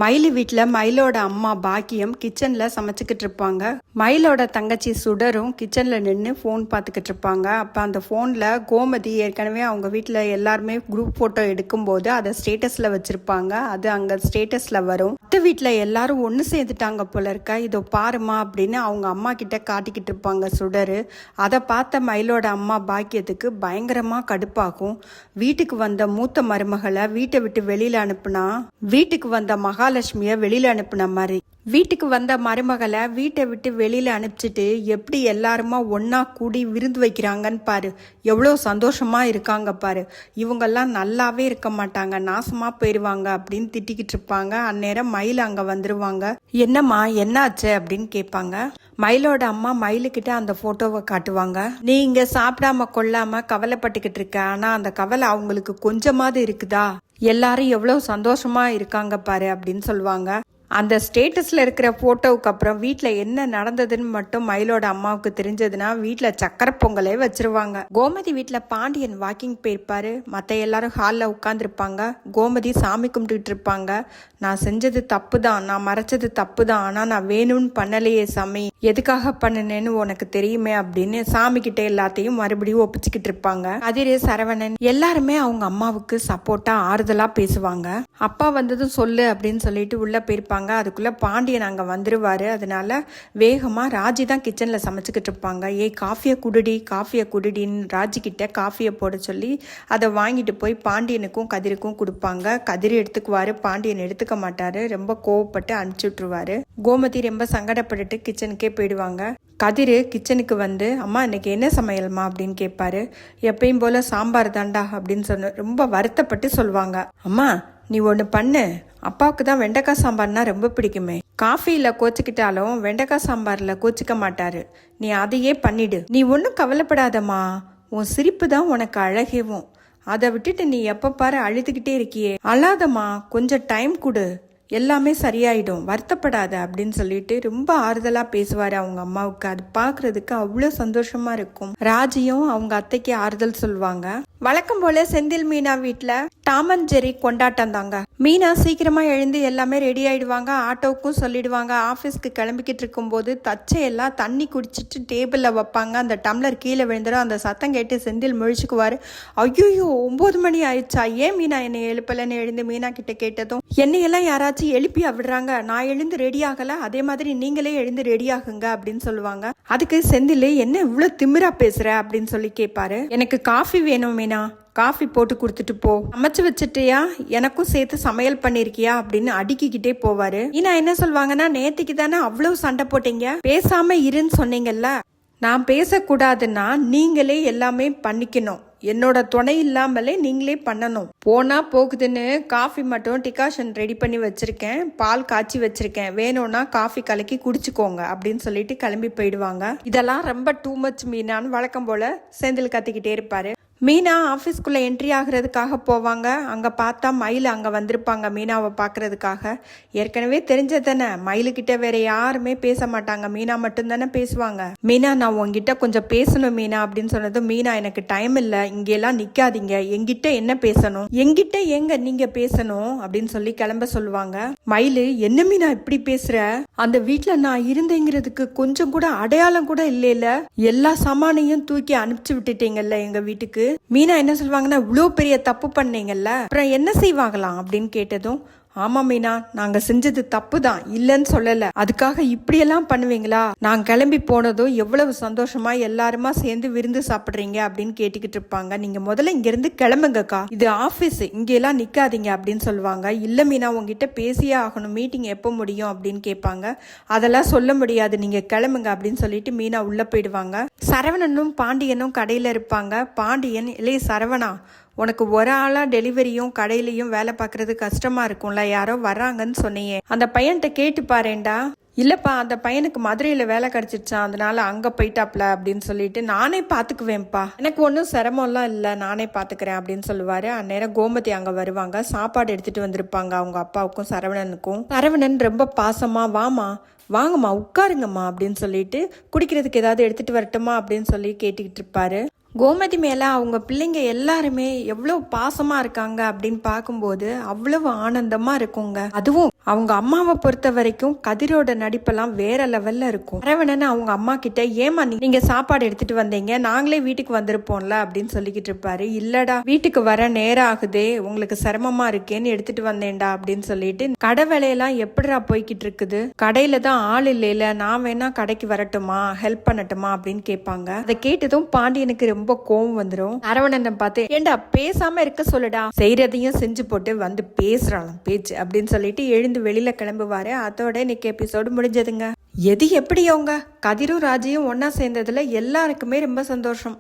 மயிலு வீட்டில் மயிலோட அம்மா பாக்கியம் கிச்சனில் சமைச்சிக்கிட்டு இருப்பாங்க. மயிலோட தங்கச்சி சுடரும் கிச்சனில் நின்று ஃபோன் பார்த்துக்கிட்டு இருப்பாங்க. அப்போ அந்த ஃபோனில் கோமதி ஏற்கனவே அவங்க வீட்டில் எல்லாருமே குரூப் ஃபோட்டோ எடுக்கும்போது அதை ஸ்டேட்டஸில் வச்சுருப்பாங்க. அது அங்கே ஸ்டேட்டஸில் வரும். மற்ற வீட்டில் எல்லாரும் ஒன்று சேர்ந்துட்டாங்க போல இருக்க, இதோ பாருமா அப்படின்னு அவங்க அம்மா கிட்ட காட்டிக்கிட்டு இருப்பாங்க சுடரு. அதை பார்த்த மயிலோட அம்மா பாக்கியத்துக்கு பயங்கரமாக கடுப்பாகும். வீட்டுக்கு வந்த மூத்த மருமகளை வீட்டை விட்டு வெளியில் அனுப்புனா வீட்டுக்கு வந்த மகாலட்சுமியை வெளியில் அனுப்புன மாதிரி வீட்டுக்கு வந்த மருமகளை வீட்டை விட்டு வெளியில் அனுப்பிச்சிட்டு எப்படி எல்லாருமா ஒன்றா கூடி விருந்து வைக்கிறாங்கன்னு பாரு, எவ்வளோ சந்தோஷமா இருக்காங்க பாரு, இவங்கெல்லாம் நல்லாவே இருக்க மாட்டாங்க, நாசமாக போயிடுவாங்க அப்படின்னு திட்டிக்கிட்டு இருப்பாங்க. அந்நேரம் மயில் அங்கே வந்துடுவாங்க. என்னம்மா என்னாச்சு அப்படின்னு கேட்பாங்க. மயிலோட அம்மா மயிலுக்கிட்ட அந்த ஃபோட்டோவை காட்டுவாங்க. நீ இங்கே சாப்பிடாம கொள்ளாம கவலைப்பட்டுக்கிட்டு இருக்க, ஆனால் அந்த கவலை அவங்களுக்கு கொஞ்சமாவது இருக்குதா, எல்லாரும் எவ்வளோ சந்தோஷமா இருக்காங்க பாரு அப்படின்னு சொல்லுவாங்க. அந்த ஸ்டேட்டஸில் இருக்கிற ஃபோட்டோவுக்கு அப்புறம் வீட்டில் என்ன நடந்ததுன்னு மட்டும் மயிலோட அம்மாவுக்கு தெரிஞ்சதுன்னா வீட்டில் சக்கரை பொங்கலே வச்சிருவாங்க. கோமதி வீட்டில் பாண்டியன் வாக்கிங் போயிருப்பாரு. மற்ற எல்லாரும் ஹாலில் உட்காந்துருப்பாங்க. கோமதி சாமி கும்பிட்டுக்கிட்டு இருப்பாங்க. நான் செஞ்சது தப்பு தான், நான் மறைச்சது தப்பு தான், ஆனால் நான் வேணும்னு பண்ணலையே சாமி, எதுக்காக பண்ணினேன்னு உனக்கு தெரியுமே அப்படின்னு சாமி கிட்ட எல்லாத்தையும் மறுபடியும் ஒப்பிச்சுக்கிட்டு இருப்பாங்க. கதிர், சரவணன் எல்லாருமே அவங்க அம்மாவுக்கு சப்போர்ட்டா ஆறுதலா பேசுவாங்க. அப்பா வந்ததும் சொல்லு அப்படின்னு சொல்லிட்டு உள்ள போயிருப்பாங்க. அதுக்குள்ள பாண்டியன் அங்க வந்துருவாரு. அதனால வேகமா ராஜி தான் கிச்சன்ல சமைச்சுக்கிட்டு இருப்பாங்க. காஃபியை குடுடின்னு ராஜி கிட்ட காஃபியை போட சொல்லி அதை வாங்கிட்டு போய் பாண்டியனுக்கும் கதிருக்கும் கொடுப்பாங்க. கதிர் எடுத்துக்குவாரு, பாண்டியன் எடுத்துக்க மாட்டாரு. ரொம்ப கோவப்பட்டு அனுப்பிச்சு விட்டுருவாரு. கோமதி ரொம்ப சங்கடப்பட்டுட்டு கிச்சனுக்கே போயிடுவாங்க. கதிர் கிச்சனுக்கு வந்து, அம்மா இன்னைக்கு என்ன சமையல்மா அப்படின்னு கேட்பாரு. எப்பயும் போல சாம்பார் தாண்டா அப்படின்னு சொன்ன ரொம்ப வருத்தப்பட்டு சொல்லுவாங்க. அம்மா நீ ஒன்று பண்ணு, அப்பாவுக்கு தான் வெண்டைக்காய் சாம்பார்னா ரொம்ப பிடிக்குமே, காஃபியில் கோச்சிக்கிட்டாலும் வெண்டைக்காய் சாம்பாரில் கோச்சிக்க மாட்டாரு, நீ அதையே பண்ணிடு, நீ ஒன்றும் கவலைப்படாதம்மா, உன் சிரிப்பு தான் உனக்கு அழகேவும், அதை விட்டுட்டு நீ எப்போ பாரு அழுதுகிட்டே இருக்கியே, அழாதம்மா, கொஞ்சம் டைம் கொடு, எல்லாமே சரியாயிடும், வருத்தப்படாத அப்படின்னு சொல்லிட்டு ரொம்ப ஆறுதலா பேசுவாரு அவங்க அம்மாவுக்கு. அது பாக்குறதுக்கு அவ்வளோ சந்தோஷமா இருக்கும். ராஜியும் அவங்க அத்தைக்கு ஆறுதல் சொல்லுவாங்க. வழக்கம் போல செந்தில் மீனா வீட்டுல டாம் அண்ட் ஜெர்ரி கொண்டாட்டம் தாங்க. மீனா சீக்கிரமா எழுந்து எல்லாமே ரெடி ஆயிடுவாங்க. ஆட்டோவுக்கும் சொல்லிடுவாங்க. ஆபீஸ்க்கு கிளம்பிக்கிட்டு இருக்கும் போது தச்சையெல்லாம் தண்ணி குடிச்சிட்டு டேபிள்ல வைப்பாங்க. அந்த டம்ளர் கீழே விழுந்துடும். அந்த சத்தம் கேட்டு செந்தில் முழிச்சுக்குவாரு. ஐயோ 9 மணி ஆயிடுச்சா, ஏன் மீனா என்னை எழுப்பலன்னு எழுந்து மீனா கிட்ட கேட்டதும், என்னையெல்லாம் யாராச்சும் எழுப்பி விடுறாங்க, நான் எழுந்து ரெடி ஆகல, அதே மாதிரி நீங்களே எழுந்து ரெடி ஆகுங்க அப்படின்னு சொல்லுவாங்க. அதுக்கு செந்தில், என்ன இவ்வளவு திமிரா பேசுற அப்படின்னு சொல்லி கேட்பாரு. எனக்கு காஃபி வேணும் மீனா, காஃபி போட்டு கொடுத்துட்டு போ, சமைச்சு வச்சுட்டியா, எனக்கும் சேர்த்து சமையல் பண்ணிருக்கியா அப்படின்னு அடுக்கிக்கிட்டே போவாரு. மீனா என்ன சொல்வாங்கன்னா, நேத்திக்கு தானே அவ்வளவு சண்டை போட்டீங்க, பேசாம இருன்னு சொன்னீங்கல்ல, நான் பேசக்கூடாதுன்னா நீங்களே எல்லாமே பண்ணிக்கணும், என்னோட துணை இல்லாமலே நீங்களே பண்ணணும், போனா போகுதுன்னு காஃபி மட்டும் டிகாஷன் ரெடி பண்ணி வச்சிருக்கேன், பால் காய்ச்சி வச்சிருக்கேன், வேணும்னா காஃபி கலக்கி குடிச்சுக்கோங்க அப்படின்னு சொல்லிட்டு கிளம்பி போயிடுவாங்க. இதெல்லாம் ரொம்ப டூ மச் மீனான்னு வழக்கம் போல செந்தில் கத்திக்கிட்டே இருப்பாரு. மீனா ஆஃபீஸ்க்குள்ளே என்ட்ரி ஆகிறதுக்காக போவாங்க. அங்கே பார்த்தா மயில் அங்கே வந்திருப்பாங்க மீனாவை பார்க்கறதுக்காக. ஏற்கனவே தெரிஞ்சதானே, மயிலுக்கிட்ட வேற யாருமே பேச மாட்டாங்க, மீனா மட்டும்தானே பேசுவாங்க. மீனா, நான் உங்ககிட்ட கொஞ்சம் பேசணும் மீனா அப்படின்னு சொன்னதும், மீனா எனக்கு டைம் இல்லை, இங்கெல்லாம் நிற்காதீங்க, எங்கிட்ட என்ன பேசணும், எங்கிட்ட எங்க நீங்க பேசணும் அப்படின்னு சொல்லி கிளம்ப சொல்லுவாங்க. மயில், என்ன மீனா இப்படி பேசுற, அந்த வீட்டில் நான் இருந்தேங்கிறதுக்கு கொஞ்சம் கூட அடையாளம் கூட இல்லைல்ல, எல்லா சாமானையும் தூக்கி அனுப்பிச்சு விட்டுட்டீங்கல்ல எங்க வீட்டுக்கு. மீனா என்ன சொல்லுவாங்கன்னா, இவ்வளோ பெரிய தப்பு பண்ணீங்கல்ல, அப்புறம் என்ன செய்வாங்களாம் அப்படின்னு கேட்டதும், ஆமா மீனா, நாங்க செஞ்சது தப்பு தான், இல்லன்னு சொல்லல, அதுக்காக இப்படியெல்லாம் பண்ணுவீங்களா, நான் கிளம்பி போனதும் எவ்வளவு சந்தோஷமா எல்லாருமா சேர்ந்து விருந்து சாப்பிடுறீங்க அப்படின்னு கேட்டுக்கிட்டு இருப்பாங்க. நீங்க முதல்ல இங்க இருந்து கிளம்புங்கக்கா, இது ஆபீஸ், இங்க எல்லாம் நிக்காதீங்க அப்படின்னு சொல்லுவாங்க. இல்ல மீனா, உங்ககிட்ட பேசியே ஆகணும், மீட்டிங் எப்போ முடியும் அப்படின்னு கேட்பாங்க. அதெல்லாம் சொல்ல முடியாது, நீங்க கிளம்புங்க அப்படின்னு சொல்லிட்டு மீனா உள்ள போயிடுவாங்க. சரவணனும் பாண்டியனும் கடையில இருப்பாங்க. பாண்டியன், இல்லையே சரவணா, உனக்கு ஒரு ஆளா டெலிவரியும் கடையிலையும் வேலை பார்க்கறது கஷ்டமா இருக்கும்ல, யாரோ வர்றாங்கன்னு சொன்னியே, அந்த பையன்கிட்ட கேட்டு பாருண்டா. இல்லப்பா, அந்த பையனுக்கு மதுரையில வேலை கிடைச்சிருச்சான், அதனால அங்க போயிட்டாப்ல அப்படின்னு சொல்லிட்டு, நானே பாத்துக்குவேன்ப்பா, எனக்கு ஒன்றும் சிரமம்லாம் இல்லை, நானே பாத்துக்கிறேன் அப்படின்னு சொல்லுவாரு. அந்நேரம் கோமதி அங்க வருவாங்க. சாப்பாடு எடுத்துட்டு வந்திருப்பாங்க அவங்க அப்பாவுக்கும் சரவணனுக்கும். சரவணன் ரொம்ப பாசமா, வாங்கம்மா உட்காருங்கம்மா அப்படின்னு சொல்லிட்டு, குடிக்கிறதுக்கு ஏதாவது எடுத்துட்டு வரட்டுமா அப்படின்னு சொல்லி கேட்டுக்கிட்டு இருப்பாரு. கோமதி மேலே அவங்க பிள்ளைங்க எல்லாருமே எவ்வளோ பாசமாக இருக்காங்க அப்படின்னு பார்க்கும்போது அவ்வளவு ஆனந்தமாக இருக்குங்க. அதுவும் அவங்க அம்மாவை பொறுத்த வரைக்கும் கதிரோட நடிப்பெல்லாம் வேற லெவல்ல இருக்கும். சரவணன் அவங்க அம்மா கிட்ட ஏமா நீங்க சாப்பாடு எடுத்துட்டு வந்தீங்க, நாங்களே வீட்டுக்கு வந்திருப்போம்ல அப்படின்னு சொல்லிக்கிட்டு இருப்பாரு. இல்லடா வீட்டுக்கு வர நேரம் ஆகுதே, உங்களுக்கு சிரமமா இருக்கேன்னு எடுத்துட்டு வந்தேன்டா அப்படின்னு சொல்லிட்டு, கடை வேலையெல்லாம் எப்படிடா போய்கிட்டு இருக்குது, கடையில தான் ஆள் இல்லையில, நான் வேணா கடைக்கு வரட்டுமா, ஹெல்ப் பண்ணட்டுமா அப்படின்னு கேட்பாங்க. அதை கேட்டதும் பாண்டியனுக்கு ரொம்ப கோவம் வந்துடும். சரவணனை பார்த்து ஏண்டா பேசாம இருக்க சொல்லுடா, செய்யறதையும் செஞ்சு போட்டு வந்து பேசுறாளாம் பேச்சு அப்படின்னு சொல்லிட்டு எழுந்து வெளியில கிளம்புவாரு. அதோட இன்னைக்கு எபிசோடு முடிஞ்சதுங்க. எது எப்படியோங்க, கதிரும் ராஜியும் ஒன்னா சேர்ந்ததுல எல்லாருக்குமே ரொம்ப சந்தோஷம்.